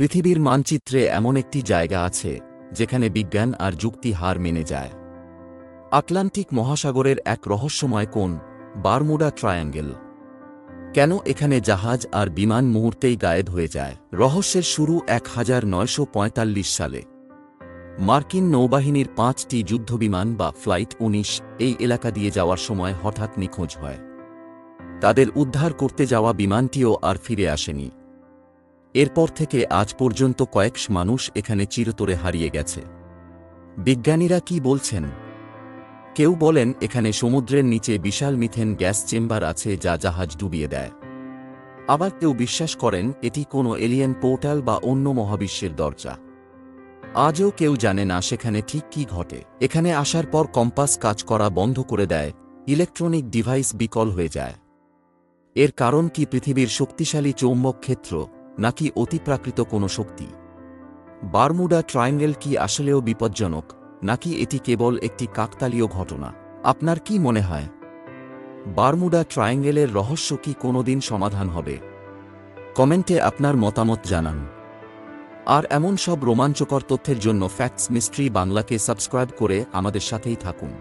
পৃথিবীর মানচিত্রে এমন একটি জায়গা আছে যেখানে বিজ্ঞান আর যুক্তি হার মেনে যায়। আটলান্টিক মহাসাগরের এক রহস্যময় কোণ, বারমুডা ট্রায়াঙ্গেল। কেন এখানে জাহাজ আর বিমান মুহূর্তেই গায়েব হয়ে যায়? রহস্যের শুরু 1945 সালে। মার্কিন নৌবাহিনীর 5টি যুদ্ধবিমান বা ফ্লাইট 19 এই এলাকা দিয়ে যাওয়ার সময় হঠাৎ নিখোঁজ হয়। তাদের উদ্ধার করতে যাওয়া বিমানটিও আর ফিরে আসেনি। এরপর থেকে আজ পর্যন্ত কয়েকশ মানুষ এখানে চিরতরে হারিয়ে গেছে। বিজ্ঞানীরা কি বলছেন? কেউ বলেন এখানে সমুদ্রের নিচে বিশাল মিথেন গ্যাস চেম্বার আছে যা জাহাজ ডুবিয়ে দেয়। আবার কেউ বিশ্বাস করেন এটি কোনো এলিয়েন পোর্টাল বা অন্য মহাবিশ্বের দরজা। আজও কেউ জানে না সেখানে ঠিক কি ঘটে। এখানে আসার পর কম্পাস কাজ করা বন্ধ করে দেয়, ইলেকট্রনিক ডিভাইস বিকল হয়ে যায়। এর কারণ কি পৃথিবীর শক্তিশালী চৌম্বক ক্ষেত্র, নাকি অতিপ্রাকৃত কোনো শক্তি? বারমুডা ট্রায়াঙ্গেল কি আসলেও বিপজ্জনক, নাকি এটি কেবল একটি কাকতালীয় ঘটনা? আপনার কি মনে হয়? বারমুডা ট্রায়াঙ্গেলের রহস্য কি কোনোদিন সমাধান হবে? কমেন্টে আপনার মতামত জানান। আর এমন সব রোমাঞ্চকর তথ্যের জন্য ফ্যাক্টস মিস্ট্রি বাংলাকে সাবস্ক্রাইব করে আমাদের সাথেই থাকুন।